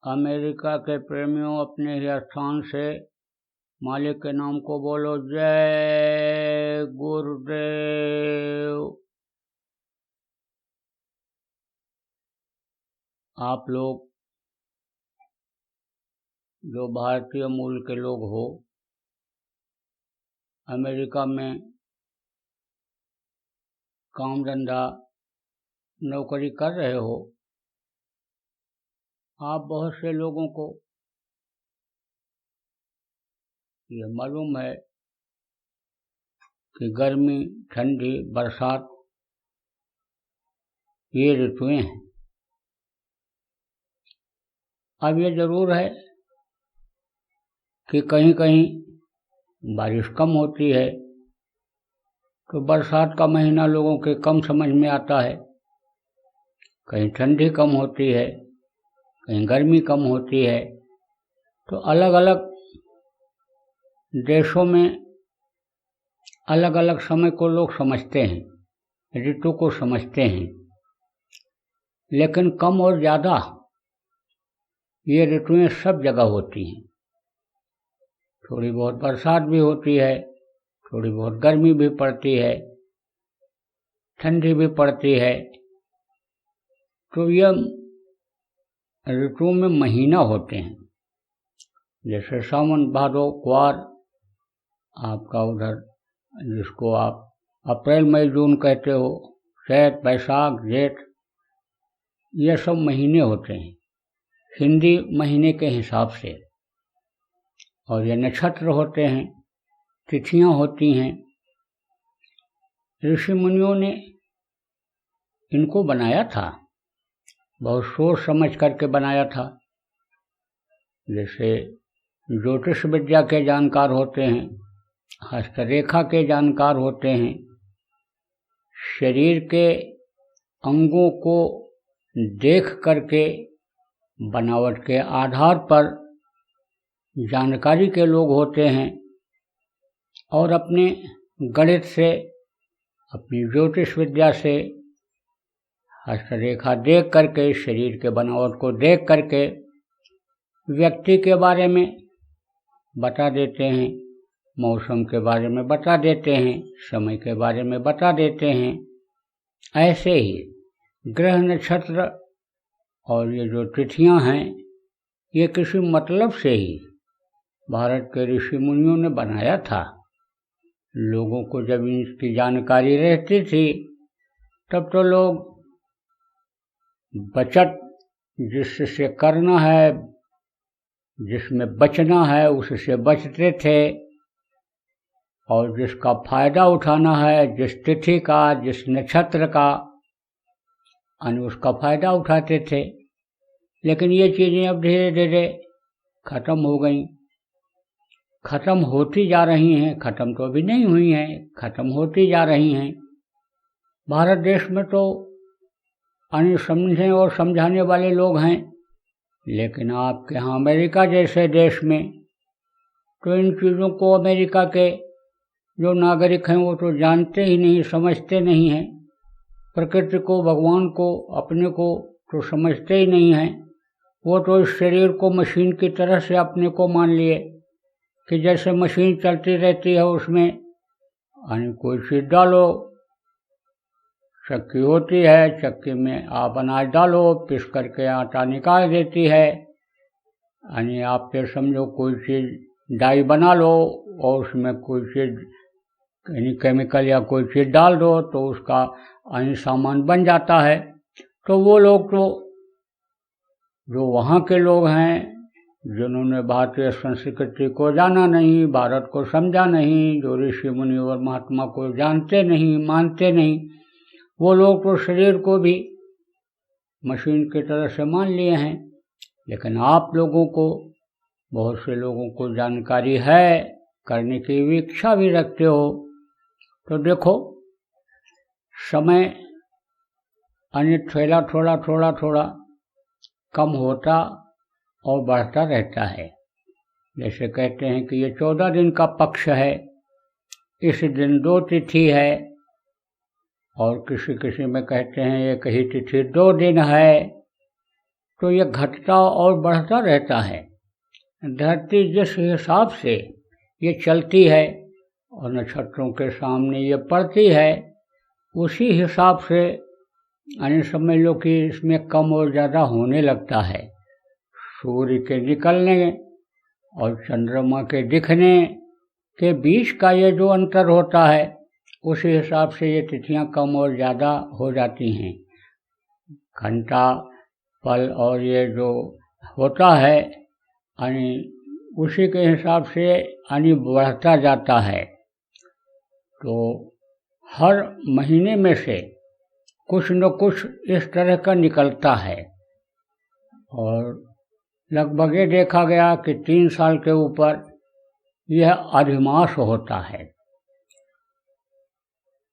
America के प्रेमियों, अपने ही स्थान से मालिक के नाम को बोलो। जय गुरुदेव। आप लोग जो भारतीय मूल के लोग हो, अमेरिका में काम धंधा नौकरी कर रहे हो, आप बहुत से लोगों को ये मालूम है कि गर्मी, ठंडी, बरसात ये ऋतुएं हैं। अब ये जरूर है कि कहीं कहीं बारिश कम होती है, तो बरसात का महीना लोगों के कम समझ में आता है। कहीं ठंडी कम होती है, कहीं गर्मी कम होती है। तो अलग अलग देशों में अलग अलग समय को लोग समझते हैं, ऋतु को समझते हैं। लेकिन कम और ज़्यादा ये ऋतुएं सब जगह होती हैं। थोड़ी बहुत बरसात भी होती है, थोड़ी बहुत गर्मी भी पड़ती है, ठंडी भी पड़ती है। तो ये ऋतुओं में महीना होते हैं, जैसे सावन, भादो, ग्वार, आपका उधर जिसको आप अप्रैल, मई, जून कहते हो, चैत, बैसाख, जेठ, ये सब महीने होते हैं हिंदी महीने के हिसाब से। और ये नक्षत्र होते हैं, तिथियां होती हैं। ऋषि मुनियों ने इनको बनाया था, बहुत सोच समझ करके बनाया था। जैसे ज्योतिष विद्या के जानकार होते हैं, हस्तरेखा के जानकार होते हैं, शरीर के अंगों को देख करके बनावट के आधार पर जानकारी के लोग होते हैं, और अपने गणित से, अपनी ज्योतिष विद्या से हस्तरेखा देख करके, शरीर के बनावट को देख करके व्यक्ति के बारे में बता देते हैं, मौसम के बारे में बता देते हैं, समय के बारे में बता देते हैं। ऐसे ही ग्रह, नक्षत्र और ये जो तिथियां हैं, ये किसी मतलब से ही भारत के ऋषि मुनियों ने बनाया था। लोगों को जब इसकी जानकारी रहती थी, तब तो लोग बचत जिससे करना है, जिसमें बचना है, उससे बचते थे। और जिसका फायदा उठाना है, जिस तिथि का, जिस नक्षत्र का, उसका फायदा उठाते थे। लेकिन ये चीजें अब धीरे धीरे खत्म हो गई, खत्म होती जा रही हैं। खत्म तो अभी नहीं हुई हैं, खत्म होती जा रही हैं। भारत देश में तो समझने और समझाने वाले लोग हैं, लेकिन आपके यहाँ अमेरिका जैसे देश में तो इन चीज़ों को अमेरिका के जो नागरिक हैं वो तो जानते ही नहीं, समझते नहीं हैं। प्रकृति को, भगवान को, अपने को तो समझते ही नहीं हैं। वो तो इस शरीर को मशीन की तरह से अपने को मान लिए कि जैसे मशीन चलती रहती है, उसमें कोई चीज़ डालो, चक्की होती है, चक्की में आप अनाज डालो, पिस करके आटा निकाल देती है। आप फिर समझो कोई चीज़ डाई बना लो और उसमें कोई चीज़ केमिकल या कोई चीज़ डाल दो तो उसका सामान बन जाता है। तो वो लोग तो जो वहाँ के लोग हैं, जिन्होंने भारतीय संस्कृति को जाना नहीं, भारत को समझा नहीं, जो ऋषि मुनि और महात्मा को जानते नहीं, मानते नहीं, वो लोग तो शरीर को भी मशीन की तरह से मान लिए हैं। लेकिन आप लोगों को, बहुत से लोगों को जानकारी है, करने की भी इच्छा भी रखते हो, तो देखो समय थोड़ा थोड़ा थोड़ा थोड़ा कम होता और बढ़ता रहता है। जैसे कहते हैं कि ये 14 दिन का पक्ष है, इस दिन 2 तिथि है, और किसी किसी में कहते हैं एक ही तिथि 2 दिन है। तो ये घटता और बढ़ता रहता है। धरती जिस हिसाब से ये चलती है और नक्षत्रों के सामने ये पड़ती है, उसी हिसाब से यानी समझ लो कि इसमें कम और ज़्यादा होने लगता है। सूर्य के निकलने और चंद्रमा के दिखने के बीच का ये जो अंतर होता है, उसी हिसाब से ये तिथियां कम और ज़्यादा हो जाती हैं। घंटा पल और ये जो होता है यानी उसी के हिसाब से यानी बढ़ता जाता है। तो हर महीने में से कुछ न कुछ इस तरह का निकलता है और लगभग ये देखा गया कि 3 साल के ऊपर यह अधिमास होता है।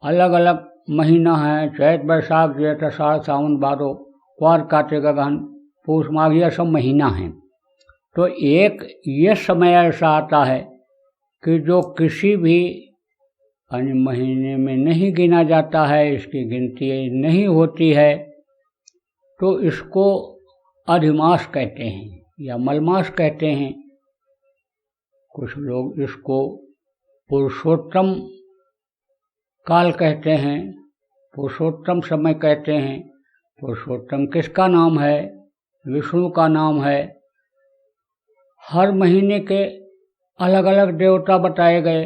अलग अलग महीना है, चैत बैसाख जेठ आषाढ़ सावन भादो क्वार कार्तिक अगहन पूष माघ, यह सब महीना हैं। तो एक ये समय ऐसा आता है कि जो किसी भी अन्य महीने में नहीं गिना जाता है, इसकी गिनती नहीं होती है, तो इसको अधिमास कहते हैं या मलमास कहते हैं। कुछ लोग इसको पुरुषोत्तम काल कहते हैं, पुरुषोत्तम समय कहते हैं। पुरुषोत्तम किसका नाम है? विष्णु का नाम है। हर महीने के अलग अलग देवता बताए गए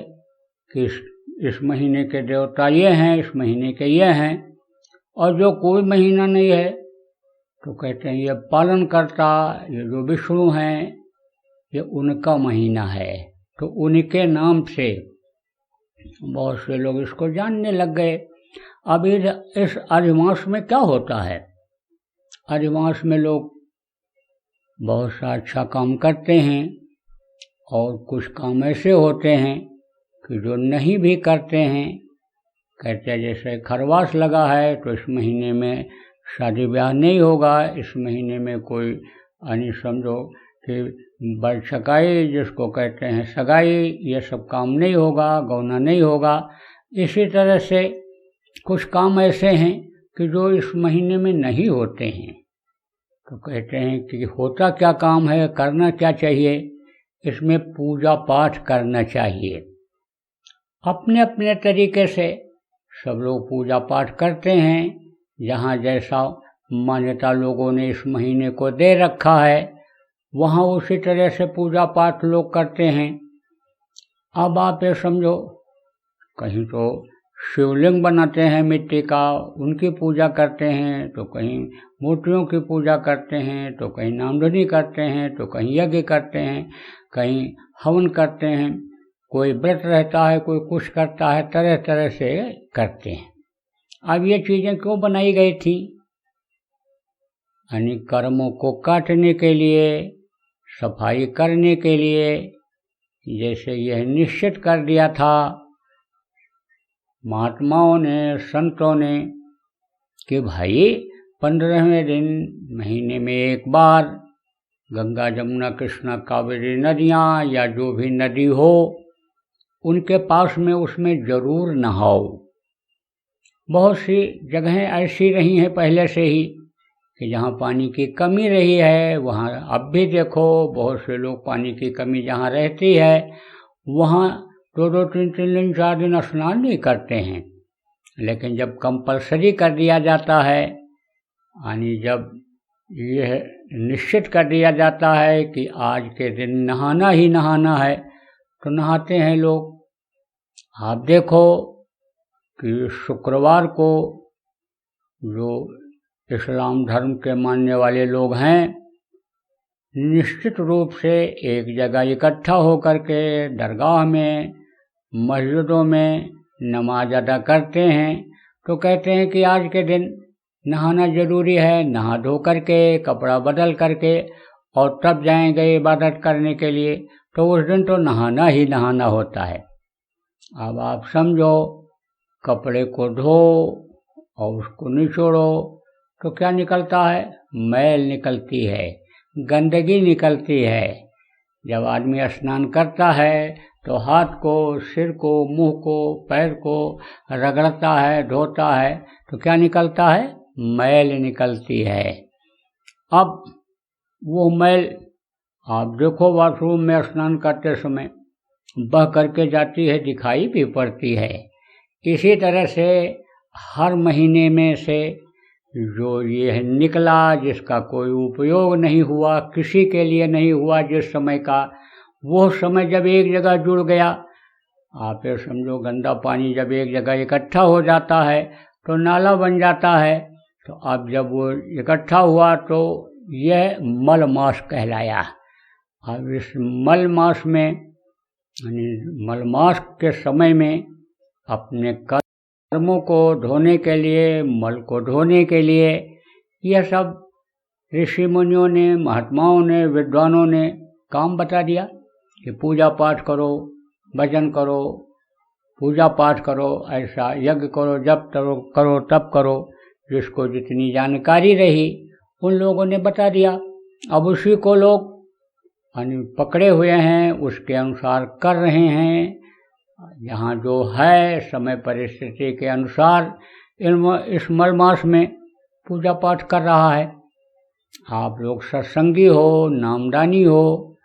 कि इस महीने के देवता ये हैं, इस महीने के ये हैं। और जो कोई महीना नहीं है तो कहते हैं ये पालन करता, ये जो विष्णु हैं ये उनका महीना है। तो उनके नाम से बहुत से लोग इसको जानने लग गए। अब इस अधिमास में क्या होता है? अधिमास में लोग बहुत सा अच्छा काम करते हैं और कुछ काम ऐसे होते हैं कि जो नहीं भी करते हैं। कहते हैं जैसे खरवास लगा है तो इस महीने में शादी ब्याह नहीं होगा, इस महीने में कोई यानी समझो कि बरछकाई जिसको कहते हैं सगाई, ये सब काम नहीं होगा, गौना नहीं होगा। इसी तरह से कुछ काम ऐसे हैं कि जो इस महीने में नहीं होते हैं। तो कहते हैं कि होता क्या काम है, करना क्या चाहिए? इसमें पूजा पाठ करना चाहिए। अपने अपने तरीके से सब लोग पूजा पाठ करते हैं। जहाँ जैसा मान्यता लोगों ने इस महीने को दे रखा है, वहाँ उसी तरह से पूजा पाठ लोग करते हैं। अब आप ये समझो, कहीं तो शिवलिंग बनाते हैं मिट्टी का, उनकी पूजा करते हैं, तो कहीं मूर्तियों की पूजा करते हैं, तो कहीं नामधनी करते हैं, तो कहीं यज्ञ करते हैं, कहीं हवन करते हैं। कोई व्रत रहता है, कोई कुछ करता है, तरह तरह से करते हैं। अब ये चीज़ें क्यों बनाई गई थी? यानी कर्मों को काटने के लिए, सफाई करने के लिए। जैसे यह निश्चित कर दिया था महात्माओं ने, संतों ने कि भाई 15वें दिन महीने में एक बार गंगा जमुना कृष्णा कावेरी नदियाँ या जो भी नदी हो उनके पास में उसमें जरूर नहाओ। बहुत सी जगहें ऐसी रही हैं पहले से ही कि जहाँ पानी की कमी रही है, वहाँ अब भी देखो बहुत से लोग पानी की कमी जहाँ रहती है वहाँ 2-2 3-3 दिन 4 दिन स्नान नहीं करते हैं। लेकिन जब कंपलसरी कर दिया जाता है, यानी जब यह निश्चित कर दिया जाता है कि आज के दिन नहाना ही नहाना है, तो नहाते हैं लोग। आप देखो कि शुक्रवार को जो इस्लाम धर्म के मानने वाले लोग हैं, निश्चित रूप से एक जगह इकट्ठा होकर के दरगाह में, मस्जिदों में नमाज अदा करते हैं। तो कहते हैं कि आज के दिन नहाना जरूरी है, नहा धो करके कपड़ा बदल करके और तब जाएंगे इबादत करने के लिए। तो उस दिन तो नहाना ही नहाना होता है। अब आप समझो, कपड़े को धो और उसको निचोड़ो तो क्या निकलता है? मैल निकलती है, गंदगी निकलती है। जब आदमी स्नान करता है तो हाथ को, सिर को, मुंह को, पैर को रगड़ता है, धोता है, तो क्या निकलता है? मैल निकलती है। अब वो मैल आप देखो बाथरूम में स्नान करते समय बह करके जाती है, दिखाई भी पड़ती है। इसी तरह से हर महीने में से जो ये निकला, जिसका कोई उपयोग नहीं हुआ, किसी के लिए नहीं हुआ जिस समय का, वो समय जब एक जगह जुड़ गया, आप ये समझो गंदा पानी जब एक जगह इकट्ठा हो जाता है तो नाला बन जाता है। तो अब जब वो इकट्ठा हुआ तो यह मल मास कहलाया। अब इस मल मास में यानी मल मास के समय में अपने कर्मों को धोने के लिए, मल को धोने के लिए, यह सब ऋषि मुनियों ने, महात्माओं ने, विद्वानों ने काम बता दिया कि पूजा पाठ करो, भजन करो, पूजा पाठ करो, ऐसा यज्ञ करो, जब करो तब करो। जिसको जितनी जानकारी रही उन लोगों ने बता दिया। अब उसी को लोग पकड़े हुए हैं, उसके अनुसार कर रहे हैं। यहाँ जो है समय परिस्थिति के अनुसार इस मल मास में पूजा पाठ कर रहा है। आप लोग सत्संगी हो, नामदानी हो,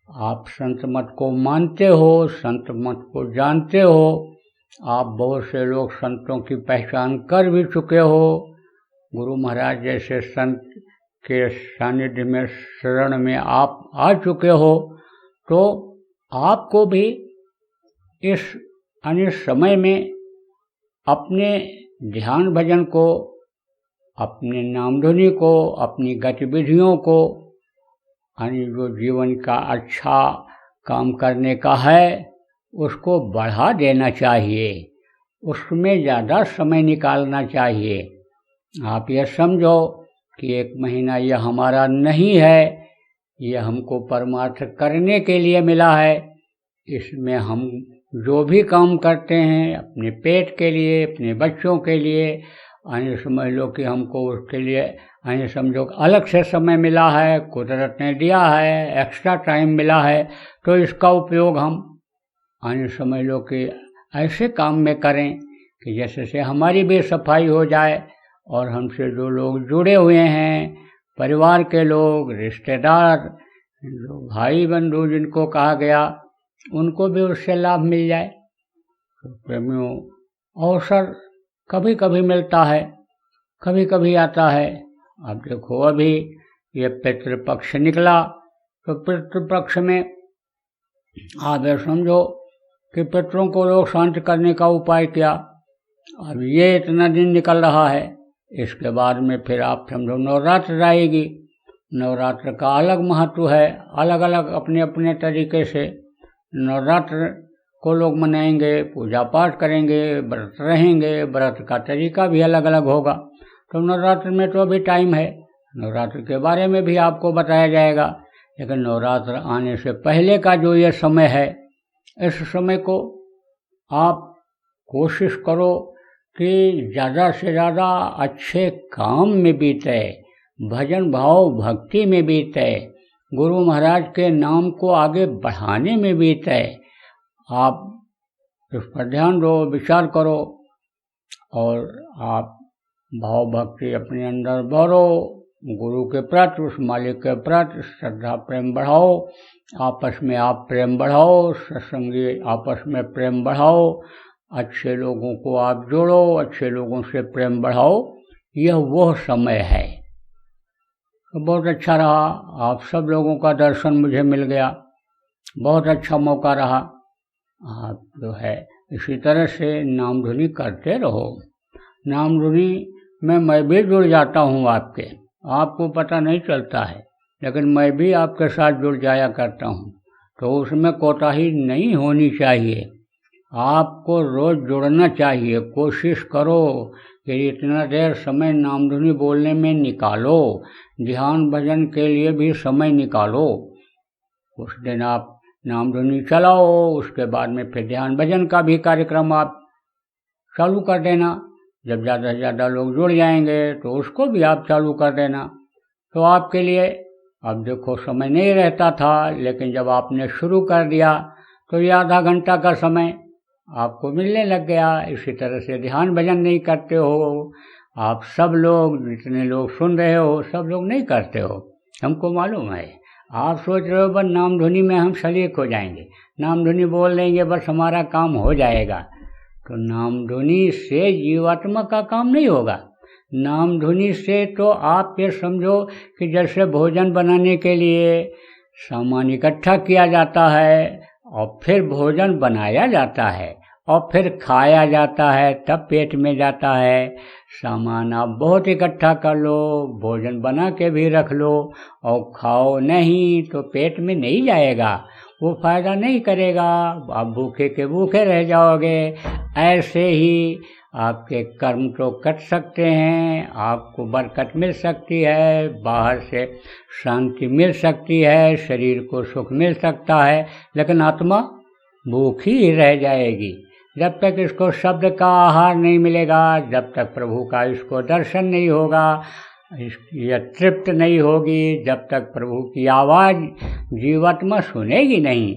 आप संत मत को मानते हो, संत मत को जानते हो, आप बहुत से लोग संतों की पहचान कर भी चुके हो, गुरु महाराज जैसे संत के सानिध्य में, शरण में आप आ चुके हो, तो आपको भी इस अनिश्चित समय में अपने ध्यान भजन को, अपने नामधुनी को, अपनी गतिविधियों को, यानी जो जीवन का अच्छा काम करने का है उसको बढ़ा देना चाहिए, उसमें ज़्यादा समय निकालना चाहिए। आप यह समझो कि एक महीना यह हमारा नहीं है, यह हमको परमार्थ करने के लिए मिला है। इसमें हम जो भी काम करते हैं अपने पेट के लिए, अपने बच्चों के लिए, यानी समझ लो कि हमको उसके लिए यानी समझो अलग से समय मिला है, कुदरत ने दिया है, एक्स्ट्रा टाइम मिला है, तो इसका उपयोग हम यानी समझ लो कि ऐसे काम में करें कि जैसे से हमारी भी सफाई हो जाए और हमसे जो लोग जुड़े हुए हैं, परिवार के लोग, रिश्तेदार, जो भाई बंधु जिनको कहा गया, उनको भी उससे लाभ मिल जाए। तो प्रेमियों, अवसर कभी कभी मिलता है, कभी कभी आता है। अब देखो अभी ये पितृपक्ष निकला, तो पितृपक्ष में आप ये समझो कि पितरों को लोग शांत करने का उपाय किया। अब ये इतना दिन निकल रहा है, इसके बाद में फिर आप समझो नवरात्र आएगी। नवरात्र का अलग महत्व है, अलग अलग अपने अपने तरीके से नवरात्र को लोग मनाएंगे, पूजा पाठ करेंगे, व्रत रहेंगे, व्रत का तरीका भी अलग अलग होगा। तो नवरात्र में तो अभी टाइम है, नवरात्र के बारे में भी आपको बताया जाएगा। लेकिन नवरात्र आने से पहले का जो ये समय है, इस समय को आप कोशिश करो कि ज़्यादा से ज़्यादा अच्छे काम में बीते, भजन भाव भक्ति में बीते, गुरु महाराज के नाम को आगे बढ़ाने में बीते। आप इस पर ध्यान दो, विचार करो और आप भाव भक्ति अपने अंदर भरो, गुरु के प्रति, उस मालिक के प्रति श्रद्धा प्रेम बढ़ाओ, आपस में आप प्रेम बढ़ाओ, सत्संगी आपस में प्रेम बढ़ाओ, अच्छे लोगों को आप जोड़ो, अच्छे लोगों से प्रेम बढ़ाओ। यह वह समय है। तो बहुत अच्छा रहा, आप सब लोगों का दर्शन मुझे मिल गया, बहुत अच्छा मौका रहा। आप जो है इसी तरह से नाम धुनी करते रहो। नाम धुनी में मैं भी जुड़ जाता हूँ आपके, आपको पता नहीं चलता है, लेकिन मैं भी आपके साथ जुड़ जाया करता हूँ। तो उसमें कोताही नहीं होनी चाहिए, आपको रोज जुड़ना चाहिए। कोशिश करो कि इतना देर समय नामधुनी बोलने में निकालो, ध्यान भजन के लिए भी समय निकालो। उस दिन आप नामधुनी चलाओ, उसके बाद में फिर ध्यान भजन का भी कार्यक्रम आप चालू कर देना। जब ज़्यादा से ज़्यादा लोग जुड़ जाएंगे तो उसको भी आप चालू कर देना। तो आपके लिए अब देखो समय नहीं रहता था, लेकिन जब आपने शुरू कर दिया तो ये आधा घंटा का समय आपको मिलने लग गया। इसी तरह से ध्यान भजन नहीं करते हो आप, सब लोग जितने लोग सुन रहे हो सब लोग नहीं करते हो, हमको मालूम है। आप सोच रहे हो बस नाम धुनी में हम सलीक हो जाएंगे, नाम धुनी बोल लेंगे बस हमारा काम हो जाएगा। तो नाम धुनी से जीवात्मा का काम नहीं होगा। नाम धुनी से तो आप ये समझो कि जैसे भोजन बनाने के लिए सामान इकट्ठा किया जाता है और फिर भोजन बनाया जाता है और फिर खाया जाता है, तब पेट में जाता है। सामान आप बहुत इकट्ठा कर लो, भोजन बना के भी रख लो और खाओ नहीं तो पेट में नहीं जाएगा, वो फायदा नहीं करेगा, आप भूखे के भूखे रह जाओगे। ऐसे ही आपके कर्म तो कट सकते हैं, आपको बरकत मिल सकती है, बाहर से शांति मिल सकती है, शरीर को सुख मिल सकता है, लेकिन आत्मा भूखी ही रह जाएगी। जब तक इसको शब्द का आहार नहीं मिलेगा, जब तक प्रभु का इसको दर्शन नहीं होगा, यह तृप्त नहीं होगी, जब तक प्रभु की आवाज़ जीवात्मा सुनेगी नहीं,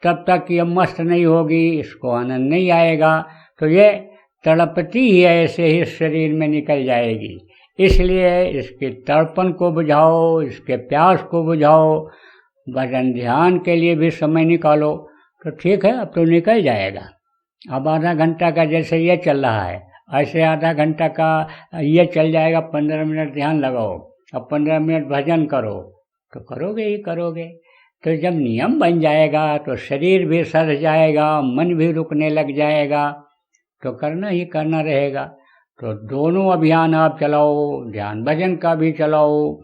तब तक ये मस्त नहीं होगी, इसको आनंद नहीं आएगा। तो ये तड़पती ही ऐसे ही शरीर में निकल जाएगी। इसलिए इसके तड़पन को बुझाओ, इसके प्यास को बुझाओ, भजन ध्यान के लिए भी समय निकालो तो ठीक है, अब तो निकल जाएगा। अब आधा घंटा का जैसे ये चल रहा है, ऐसे आधा घंटा का ये चल जाएगा। 15 मिनट ध्यान लगाओ, अब 15 मिनट भजन करो, तो करोगे ही करोगे। तो जब नियम बन जाएगा तो शरीर भी सध जाएगा, मन भी रुकने लग जाएगा, तो करना ही करना रहेगा। तो दोनों अभियान आप चलाओ, ध्यान भजन का भी चलाओ।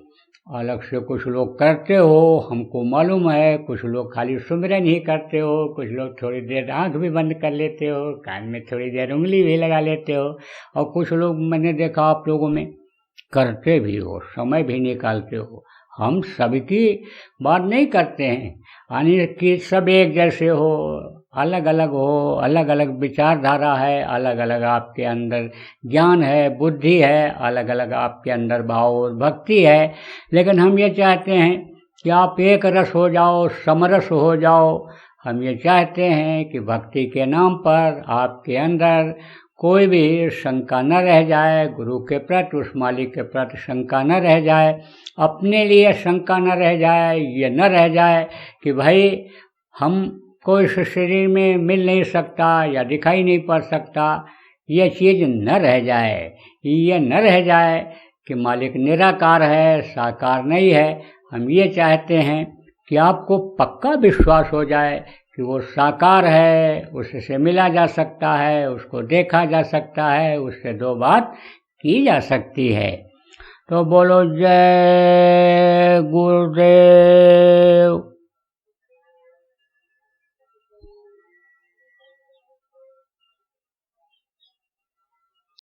अलग से कुछ लोग करते हो, हमको मालूम है, कुछ लोग खाली सुमिरन ही करते हो, कुछ लोग थोड़ी देर आंख भी बंद कर लेते हो, कान में थोड़ी देर उंगली भी लगा लेते हो, और कुछ लोग मैंने देखा आप लोगों में करते भी हो, समय भी निकालते हो। हम सबकी बात नहीं करते हैं, यानी कि सब एक जैसे हो, अलग अलग हो, अलग अलग विचारधारा है, अलग अलग आपके अंदर ज्ञान है, बुद्धि है, अलग अलग आपके अंदर भाव और भक्ति है। लेकिन हम ये चाहते हैं कि आप एक रस हो जाओ, समरस हो जाओ। हम ये चाहते हैं कि भक्ति के नाम पर आपके अंदर कोई भी शंका न रह जाए, गुरु के प्रति, उस मालिक के प्रति शंका न रह जाए, अपने लिए शंका न रह जाए, ये न रह जाए कि भाई हम कोई इस शरीर में मिल नहीं सकता या दिखाई नहीं पड़ सकता, ये चीज़ न रह जाए। ये न रह जाए कि मालिक निराकार है, साकार नहीं है। हम ये चाहते हैं कि आपको पक्का विश्वास हो जाए कि वो साकार है, उससे मिला जा सकता है, उसको देखा जा सकता है, उससे दो बात की जा सकती है। तो बोलो जय गुरुदेव।